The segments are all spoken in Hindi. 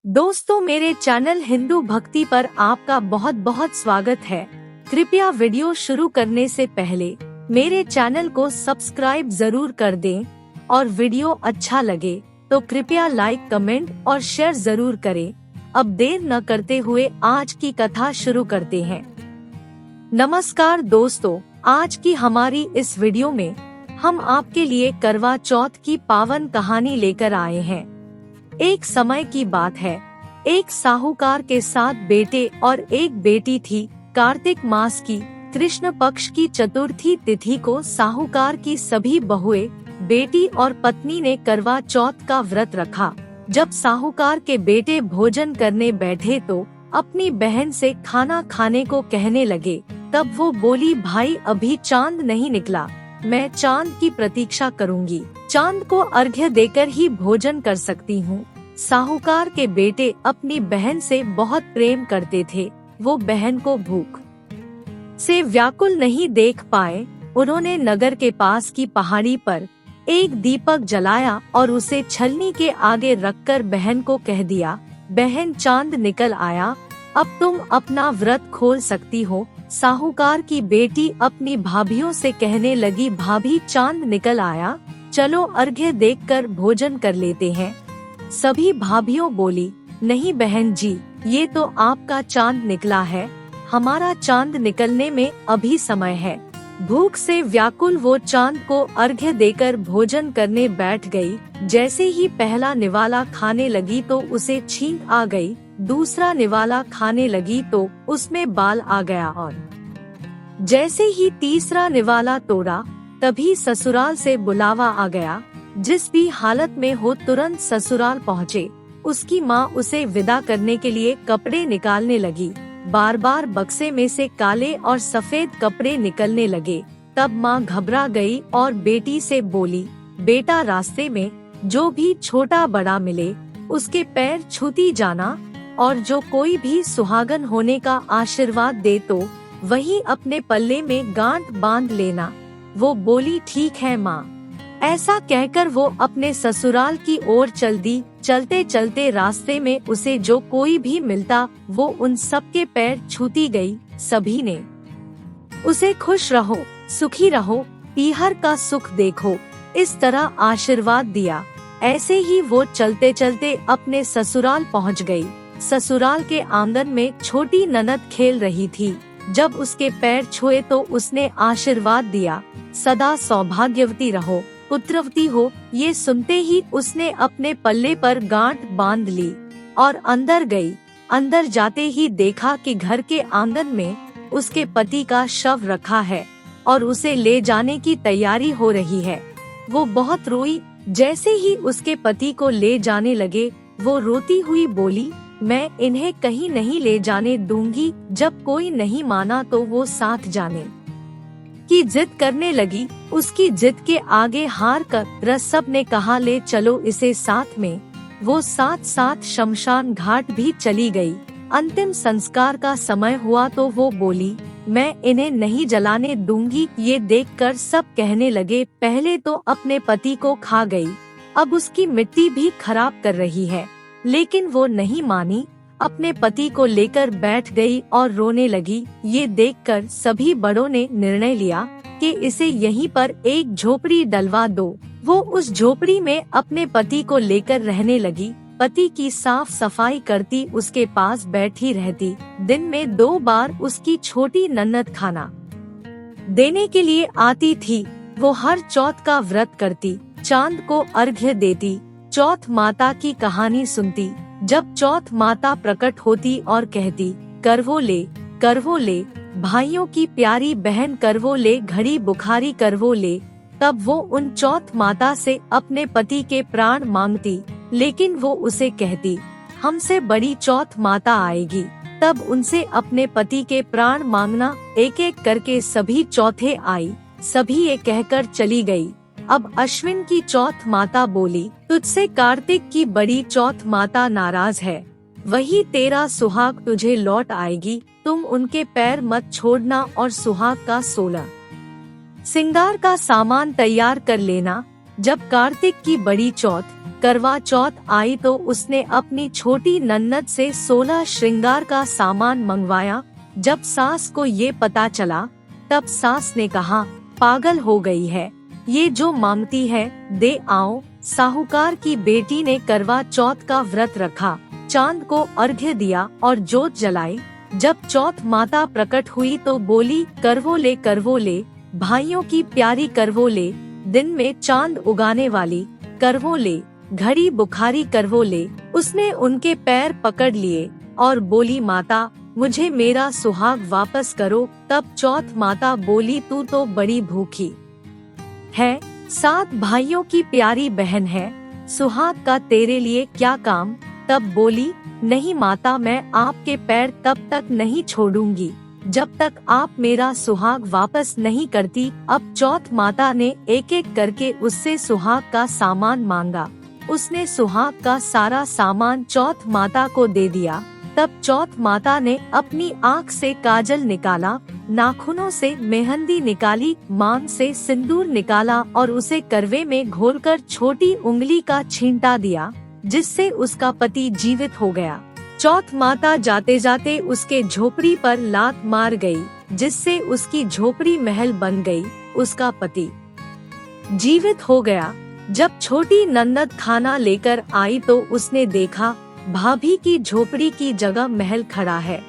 दोस्तों, मेरे चैनल हिंदू भक्ति पर आपका बहुत बहुत स्वागत है। कृपया वीडियो शुरू करने से पहले मेरे चैनल को सब्सक्राइब जरूर कर दें और वीडियो अच्छा लगे तो कृपया लाइक, कमेंट और शेयर जरूर करें। अब देर न करते हुए आज की कथा शुरू करते हैं। नमस्कार दोस्तों, आज की हमारी इस वीडियो में हम आपके लिए करवा चौथ की पावन कहानी लेकर आए हैं। एक समय की बात है, एक साहूकार के 7 बेटे और एक बेटी थी। कार्तिक मास की कृष्ण पक्ष की चतुर्थी तिथि को साहूकार की सभी बहुएं, बेटी और पत्नी ने करवा चौथ का व्रत रखा। जब साहूकार के बेटे भोजन करने बैठे तो अपनी बहन से खाना खाने को कहने लगे। तब वो बोली, भाई अभी चांद नहीं निकला, मैं चांद की प्रतीक्षा करूंगी। चांद को अर्घ्य देकर ही भोजन कर सकती हूँ। साहूकार के बेटे अपनी बहन से बहुत प्रेम करते थे। वो बहन को भूख से व्याकुल नहीं देख पाए। उन्होंने नगर के पास की पहाड़ी पर एक दीपक जलाया और उसे छलनी के आगे रखकर बहन को कह दिया, बहन चांद निकल आया, अब तुम अपना व्रत खोल सकती हो। साहूकार की बेटी अपनी भाभियों से कहने लगी, भाभी चांद निकल आया, चलो अर्घ्य देकर भोजन कर लेते हैं। सभी भाभियों बोली, नहीं बहन जी, ये तो आपका चांद निकला है, हमारा चांद निकलने में अभी समय है। भूख से व्याकुल वो चांद को अर्घ्य देकर भोजन करने बैठ गई। जैसे ही पहला निवाला खाने लगी तो उसे छींक आ गई, दूसरा निवाला खाने लगी तो उसमें बाल आ गया और जैसे ही तीसरा निवाला तोड़ा तभी ससुराल से बुलावा आ गया। जिस भी हालत में हो तुरंत ससुराल पहुँचे। उसकी माँ उसे विदा करने के लिए कपड़े निकालने लगी। बार बार बक्से में से काले और सफेद कपड़े निकलने लगे। तब माँ घबरा गई और बेटी से बोली, बेटा रास्ते में जो भी छोटा बड़ा मिले उसके पैर छूती जाना, और जो कोई भी सुहागन होने का आशीर्वाद दे तो वही अपने पल्ले में गांठ बांध लेना। वो बोली, ठीक है माँ। ऐसा कहकर वो अपने ससुराल की ओर चल दी। चलते चलते रास्ते में उसे जो कोई भी मिलता वो उन सबके पैर छूती गई। सभी ने उसे खुश रहो, सुखी रहो, पीहर का सुख देखो, इस तरह आशीर्वाद दिया। ऐसे ही वो चलते चलते अपने ससुराल पहुंच गई। ससुराल के आंगन में छोटी ननद खेल रही थी। जब उसके पैर छुए तो उसने आशीर्वाद दिया, सदा सौभाग्यवती रहो, पुत्रवती हो। ये सुनते ही उसने अपने पल्ले पर गांठ बांध ली और अंदर गई। अंदर जाते ही देखा कि घर के आंगन में उसके पति का शव रखा है और उसे ले जाने की तैयारी हो रही है। वो बहुत रोई। जैसे ही उसके पति को ले जाने लगे वो रोती हुई बोली, मैं इन्हें कहीं नहीं ले जाने दूंगी। जब कोई नहीं माना तो वो साथ जाने की जिद करने लगी। उसकी जिद के आगे हार कर सब ने कहा, ले चलो इसे साथ में। वो साथ साथ शमशान घाट भी चली गई। अंतिम संस्कार का समय हुआ तो वो बोली, मैं इन्हें नहीं जलाने दूंगी। ये देखकर सब कहने लगे, पहले तो अपने पति को खा गई, अब उसकी मिट्टी भी खराब कर रही है। लेकिन वो नहीं मानी, अपने पति को लेकर बैठ गई और रोने लगी। ये देखकर सभी बड़ों ने निर्णय लिया कि इसे यहीं पर एक झोपड़ी डलवा दो। वो उस झोपड़ी में अपने पति को लेकर रहने लगी। पति की साफ सफाई करती, उसके पास बैठी रहती। दिन में 2 बार उसकी छोटी नन्नत खाना देने के लिए आती थी। वो हर चौथ का व्रत करती, चांद को अर्घ्य देती, चौथ माता की कहानी सुनती। जब चौथ माता प्रकट होती और कहती, करवो ले, करवो ले, भाइयों की प्यारी बहन करवो ले, घड़ी बुखारी करवो ले, तब वो उन चौथ माता से अपने पति के प्राण मांगती। लेकिन वो उसे कहती, हमसे बड़ी चौथ माता आएगी, तब उनसे अपने पति के प्राण मांगना। एक एक करके सभी चौथे आई, सभी ये कहकर चली गई। अब अश्विन की चौथ माता बोली, तुझसे कार्तिक की बड़ी चौथ माता नाराज है, वही तेरा सुहाग तुझे लौट आएगी, तुम उनके पैर मत छोड़ना और सुहाग का 16 सिंगार का सामान तैयार कर लेना। जब कार्तिक की बड़ी चौथ करवा चौथ आई तो उसने अपनी छोटी नन्नद से 16 श्रृंगार का सामान मंगवाया। जब सास को ये पता चला तब सास ने कहा, पागल हो गई है, ये जो मांगती है दे आओ। साहूकार की बेटी ने करवा चौथ का व्रत रखा, चांद को अर्घ्य दिया और जोत जलाई। जब चौथ माता प्रकट हुई तो बोली, करवो ले भाइयों की प्यारी करवो ले, दिन में चांद उगाने वाली करवो ले, घड़ी बुखारी करवो ले। उसने उनके पैर पकड़ लिए और बोली, माता मुझे मेरा सुहाग वापस करो। तब चौथ माता बोली, तू तो बड़ी भूखी है, 7 भाइयों की प्यारी बहन है, सुहाग का तेरे लिए क्या काम। तब बोली, नहीं माता, मैं आपके पैर तब तक नहीं छोड़ूंगी जब तक आप मेरा सुहाग वापस नहीं करती। अब चौथ माता ने एक एक करके उससे सुहाग का सामान मांगा। उसने सुहाग का सारा सामान चौथ माता को दे दिया। तब चौथ माता ने अपनी आँख से काजल निकाला, नाखूनों से मेहंदी निकाली, मांग से सिंदूर निकाला और उसे करवे में घोलकर छोटी उंगली का छींटा दिया, जिससे उसका पति जीवित हो गया। चौथ माता जाते जाते उसके झोपड़ी पर लात मार गई, जिससे उसकी झोपड़ी महल बन गई। उसका पति जीवित हो गया। जब छोटी नन्नद खाना लेकर आई तो उसने देखा भाभी की झोपड़ी की जगह महल खड़ा है।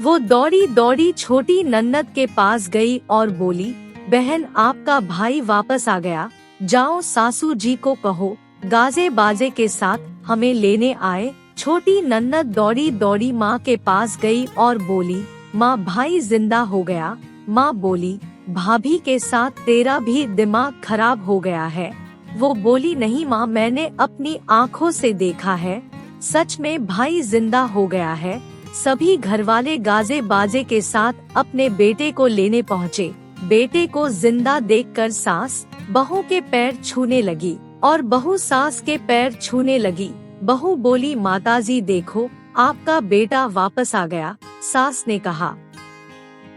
वो दौड़ी दौड़ी छोटी नन्नद के पास गई और बोली, बहन आपका भाई वापस आ गया, जाओ सासू जी को कहो गाजे बाजे के साथ हमें लेने आए। छोटी नन्नद दौड़ी दौड़ी माँ के पास गई और बोली, माँ भाई जिंदा हो गया। माँ बोली, भाभी के साथ तेरा भी दिमाग खराब हो गया है। वो बोली, नहीं माँ, मैंने अपनी आँखों से देखा है, सच में भाई जिंदा हो गया है। सभी घरवाले गाजे बाजे के साथ अपने बेटे को लेने पहुँचे। बेटे को जिंदा देखकर सास बहू के पैर छूने लगी और बहू सास के पैर छूने लगी। बहू बोली, माताजी देखो आपका बेटा वापस आ गया। सास ने कहा,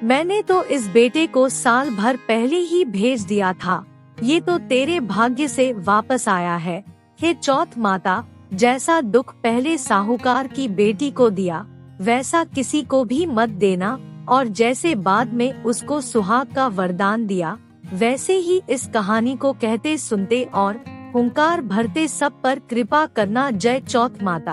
मैंने तो इस बेटे को साल भर पहले ही भेज दिया था, ये तो तेरे भाग्य से वापस आया है। हे चौथ माता, जैसा दुख पहले साहूकार की बेटी को दिया वैसा किसी को भी मत देना, और जैसे बाद में उसको सुहाग का वरदान दिया वैसे ही इस कहानी को कहते सुनते और हुंकार भरते सब पर कृपा करना। जय चौथ माता।